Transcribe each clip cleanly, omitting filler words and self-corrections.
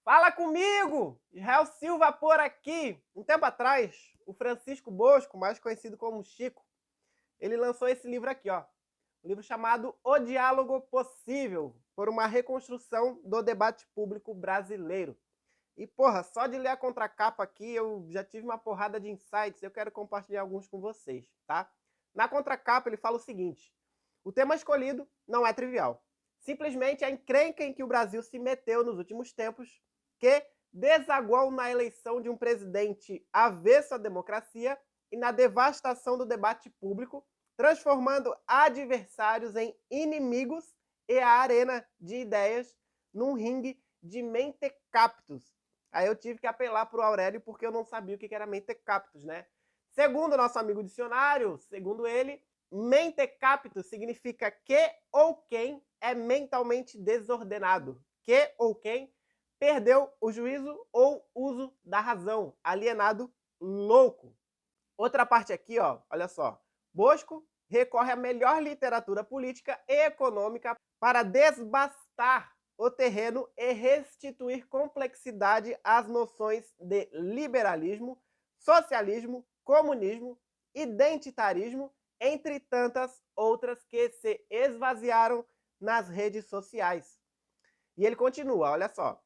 Fala comigo! Israel Silva por aqui. Um tempo atrás, o Francisco Bosco, mais conhecido como Chico, ele lançou esse livro aqui, ó. Um livro chamado O Diálogo Possível, por uma reconstrução do debate público brasileiro. E, porra, só de ler a contracapa aqui, eu já tive uma porrada de insights, eu quero compartilhar alguns com vocês, tá? Na contracapa, ele fala o seguinte: o tema escolhido não é trivial. Simplesmente a encrenca em que o Brasil se meteu nos últimos tempos, que desaguou na eleição de um presidente avesso à democracia e na devastação do debate público, transformando adversários em inimigos e a arena de ideias num ringue de mentecaptos. Aí eu tive que apelar para o Aurélio porque eu não sabia o que era mentecaptos, né? Segundo o nosso amigo dicionário, segundo ele, mentecapto significa que ou quem é mentalmente desordenado, que ou quem perdeu o juízo ou uso da razão, alienado, louco. Outra parte aqui, ó, olha só. Bosco recorre à melhor literatura política e econômica para desbastar o terreno e restituir complexidade às noções de liberalismo, socialismo, comunismo, identitarismo, entre tantas outras que se esvaziaram nas redes sociais. E ele continua, olha só.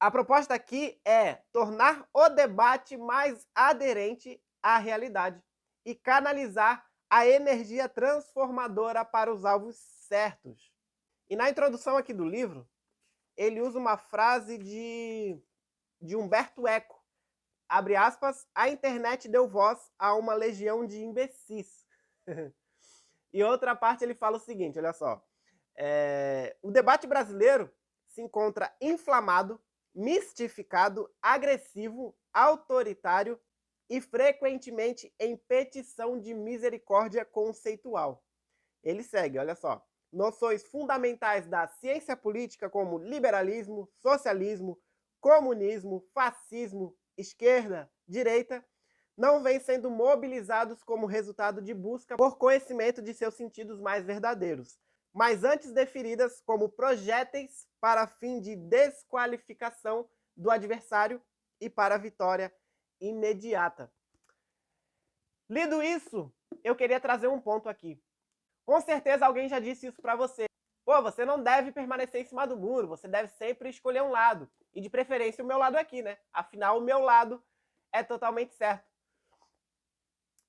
A proposta aqui é tornar o debate mais aderente à realidade e canalizar a energia transformadora para os alvos certos. E na introdução aqui do livro, ele usa uma frase de Humberto Eco. Abre aspas, a internet deu voz a uma legião de imbecis. E outra parte ele fala o seguinte, olha só. O debate brasileiro se encontra inflamado, mistificado, agressivo, autoritário e frequentemente em petição de misericórdia conceitual. Ele segue, olha só. Noções fundamentais da ciência política como liberalismo, socialismo, comunismo, fascismo, esquerda, direita, não vêm sendo mobilizados como resultado de busca por conhecimento de seus sentidos mais verdadeiros, mas antes definidas como projéteis para fim de desqualificação do adversário e para a vitória imediata. Lido isso, eu queria trazer um ponto aqui. Com certeza alguém já disse isso para você. Pô, você não deve permanecer em cima do muro, você deve sempre escolher um lado. E de preferência o meu lado aqui, né? Afinal, o meu lado é totalmente certo.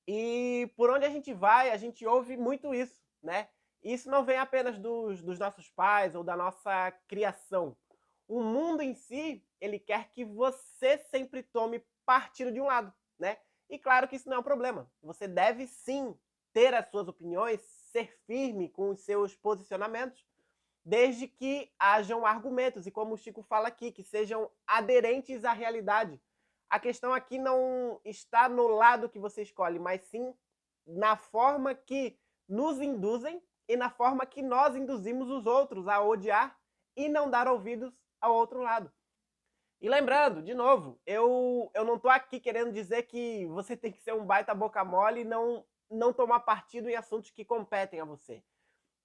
E por onde a gente vai, a gente ouve muito isso, né? E isso não vem apenas dos nossos pais ou da nossa criação. O mundo em si, ele quer que você sempre tome partido de um lado, né? E claro que isso não é um problema. Você deve sim ter as suas opiniões, ser firme com os seus posicionamentos, desde que hajam argumentos, e como o Chico fala aqui, que sejam aderentes à realidade. A questão aqui não está no lado que você escolhe, mas sim na forma que nos induzem e na forma que nós induzimos os outros a odiar e não dar ouvidos ao outro lado. E lembrando, de novo, eu não estou aqui querendo dizer que você tem que ser um baita boca mole e não tomar partido em assuntos que competem a você.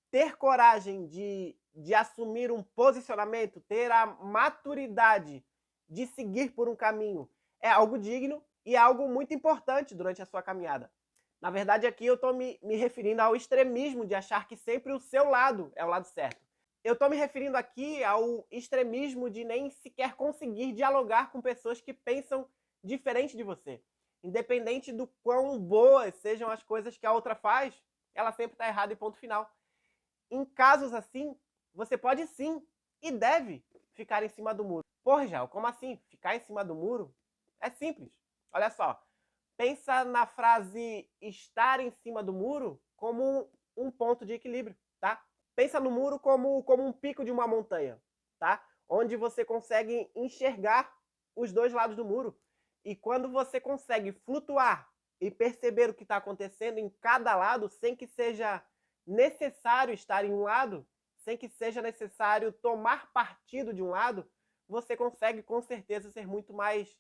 Ter coragem de assumir um posicionamento, ter a maturidade de seguir por um caminho, é algo digno e é algo muito importante durante a sua caminhada. Na verdade, aqui eu estou me referindo ao extremismo de achar que sempre o seu lado é o lado certo. Eu estou me referindo aqui ao extremismo de nem sequer conseguir dialogar com pessoas que pensam diferente de você. Independente do quão boas sejam as coisas que a outra faz, ela sempre está errada e ponto final. Em casos assim, você pode sim e deve ficar em cima do muro. Porra, Jal, como assim? Ficar em cima do muro? É simples. Olha só. Pensa na frase estar em cima do muro como um ponto de equilíbrio, tá? Pensa no muro como um pico de uma montanha, tá? Onde você consegue enxergar os dois lados do muro. E quando você consegue flutuar e perceber o que está acontecendo em cada lado, sem que seja necessário estar em um lado, sem que seja necessário tomar partido de um lado, você consegue com certeza ser muito mais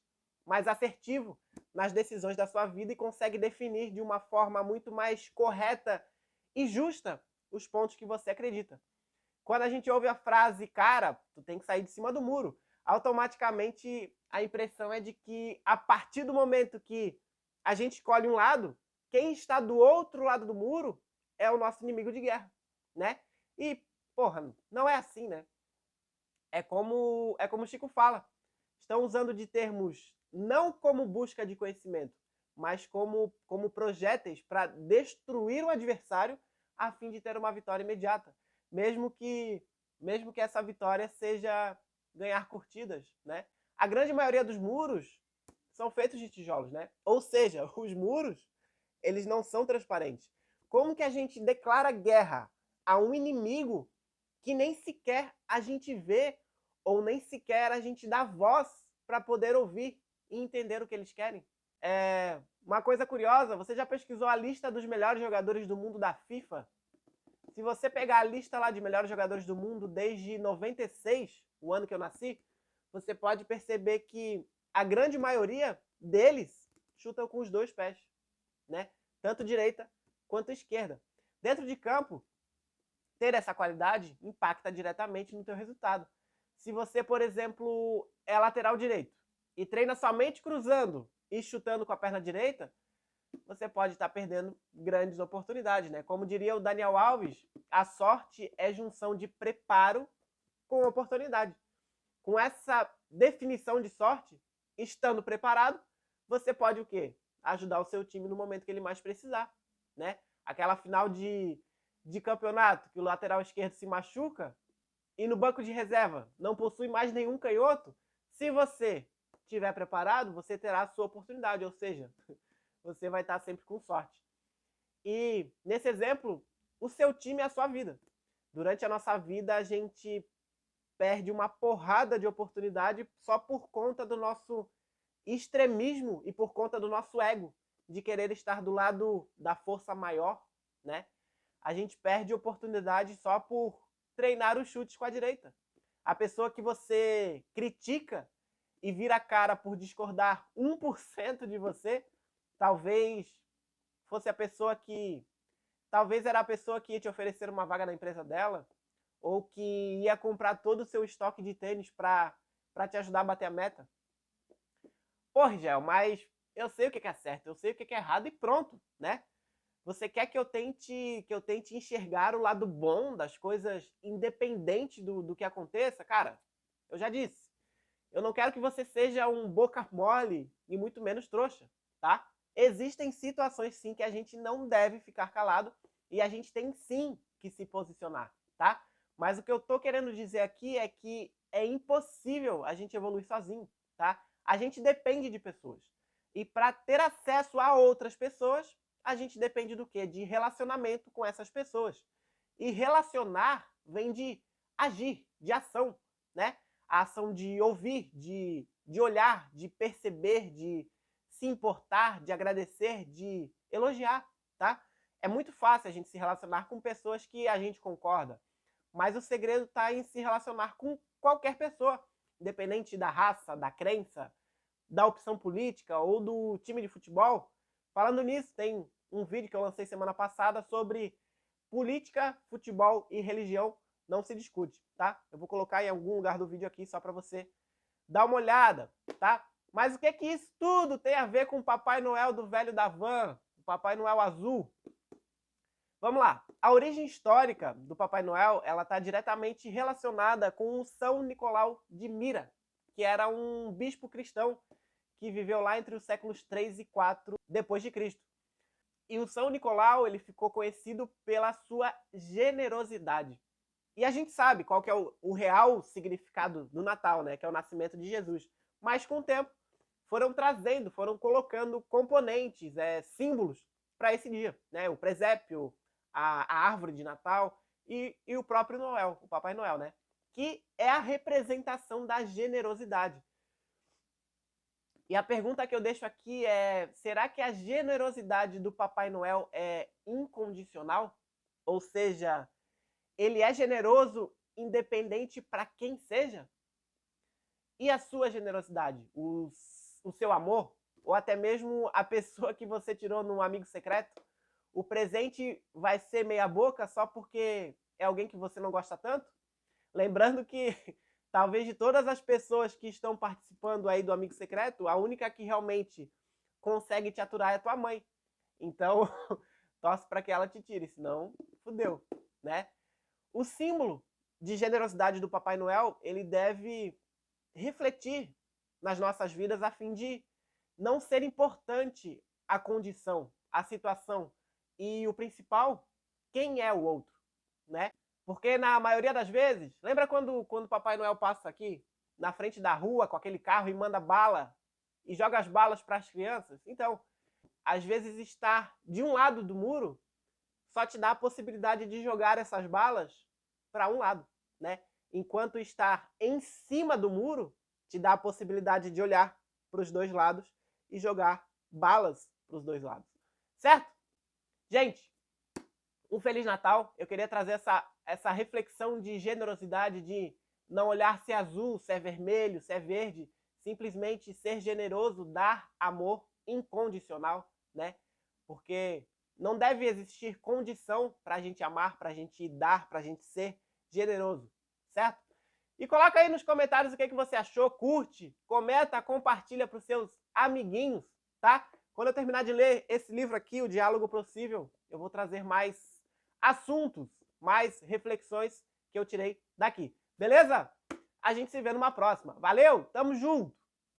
assertivo nas decisões da sua vida e consegue definir de uma forma muito mais correta e justa os pontos que você acredita. Quando a gente ouve a frase, cara, tu tem que sair de cima do muro, automaticamente a impressão é de que a partir do momento que a gente escolhe um lado, quem está do outro lado do muro é o nosso inimigo de guerra, né? E, porra, não é assim, né? É como o Chico fala. Estão usando de termos não como busca de conhecimento, mas como projéteis para destruir o adversário a fim de ter uma vitória imediata. Mesmo que essa vitória seja ganhar curtidas, né? A grande maioria dos muros são feitos de tijolos, né? Ou seja, os muros, eles não são transparentes. Como que a gente declara guerra a um inimigo que nem sequer a gente vê ou nem sequer a gente dá voz para poder ouvir e entender o que eles querem? Uma coisa curiosa, você já pesquisou a lista dos melhores jogadores do mundo da FIFA? Se você pegar a lista lá de melhores jogadores do mundo desde 96, o ano que eu nasci, você pode perceber que a grande maioria deles chutam com os dois pés, né? Tanto direita quanto esquerda. Dentro de campo, ter essa qualidade impacta diretamente no teu resultado. Se você, por exemplo, é lateral direito e treina somente cruzando e chutando com a perna direita, você pode estar perdendo grandes oportunidades, né? Como diria o Daniel Alves, a sorte é junção de preparo com oportunidade. Com essa definição de sorte, estando preparado, você pode o quê? Ajudar o seu time no momento que ele mais precisar, né? Aquela final de campeonato que o lateral esquerdo se machuca e no banco de reserva não possui mais nenhum canhoto, se você estiver preparado, você terá a sua oportunidade, ou seja, você vai estar sempre com sorte. E nesse exemplo, o seu time é a sua vida. Durante a nossa vida, a gente perde uma porrada de oportunidade só por conta do nosso extremismo e por conta do nosso ego, de querer estar do lado da força maior, né? A gente perde oportunidade só por treinar os chutes com a direita. A pessoa que você critica e vira a cara por discordar 1% de você, talvez fosse a pessoa que... Talvez era a pessoa que ia te oferecer uma vaga na empresa dela, ou que ia comprar todo o seu estoque de tênis para te ajudar a bater a meta. Pô, Rigel, mas eu sei o que é certo, eu sei o que é errado e pronto, né? Você quer que eu tente enxergar o lado bom das coisas independente do que aconteça? Cara, eu já disse. Eu não quero que você seja um boca mole e muito menos trouxa, tá? Existem situações sim que a gente não deve ficar calado e a gente tem sim que se posicionar, tá? Mas o que eu tô querendo dizer aqui é que é impossível a gente evoluir sozinho, tá? A gente depende de pessoas. E para ter acesso a outras pessoas, a gente depende do quê? De relacionamento com essas pessoas. E relacionar vem de agir, de ação, né? A ação de ouvir, de olhar, de perceber, de se importar, de agradecer, de elogiar, tá? É muito fácil a gente se relacionar com pessoas que a gente concorda, mas o segredo está em se relacionar com qualquer pessoa, independente da raça, da crença, da opção política ou do time de futebol. Falando nisso, tem um vídeo que eu lancei semana passada sobre política, futebol e religião não se discute, tá? Eu vou colocar em algum lugar do vídeo aqui só para você dar uma olhada, tá? Mas o que isso tudo tem a ver com o Papai Noel do velho da van, o Papai Noel azul? Vamos lá. A origem histórica do Papai Noel, ela está diretamente relacionada com o São Nicolau de Mira, que era um bispo cristão que viveu lá entre os séculos 3 e 4 depois de Cristo. E o São Nicolau, ele ficou conhecido pela sua generosidade. E a gente sabe qual que é o real significado do Natal, né? Que é o nascimento de Jesus. Mas com o tempo foram colocando componentes, símbolos para esse dia, né? O presépio, a árvore de Natal e o próprio Noel, o Papai Noel, né? Que é a representação da generosidade. E a pergunta que eu deixo aqui é: será que a generosidade do Papai Noel é incondicional? Ou seja, ele é generoso independente para quem seja? E a sua generosidade? O seu amor? Ou até mesmo a pessoa que você tirou num amigo secreto? O presente vai ser meia boca só porque é alguém que você não gosta tanto? Lembrando que talvez de todas as pessoas que estão participando aí do Amigo Secreto, a única que realmente consegue te aturar é a tua mãe. Então, torce para que ela te tire, senão fudeu, né? O símbolo de generosidade do Papai Noel, ele deve refletir nas nossas vidas a fim de não ser importante a condição, a situação e o principal, quem é o outro, né? Porque na maioria das vezes, lembra quando o Papai Noel passa aqui na frente da rua com aquele carro e manda bala e joga as balas para as crianças? Então, às vezes estar de um lado do muro só te dá a possibilidade de jogar essas balas para um lado, né? Enquanto estar em cima do muro te dá a possibilidade de olhar para os dois lados e jogar balas para os dois lados. Certo? Gente, um Feliz Natal. Eu queria trazer essa reflexão de generosidade, de não olhar se é azul, se é vermelho, se é verde, simplesmente ser generoso, dar amor incondicional, né? Porque não deve existir condição para a gente amar, para a gente dar, para a gente ser generoso, certo? E coloca aí nos comentários o que você achou, curte, comenta, compartilha para os seus amiguinhos, tá? Quando eu terminar de ler esse livro aqui, O Diálogo Possível, eu vou trazer mais assuntos, mais reflexões que eu tirei daqui. Beleza? A gente se vê numa próxima. Valeu, tamo junto!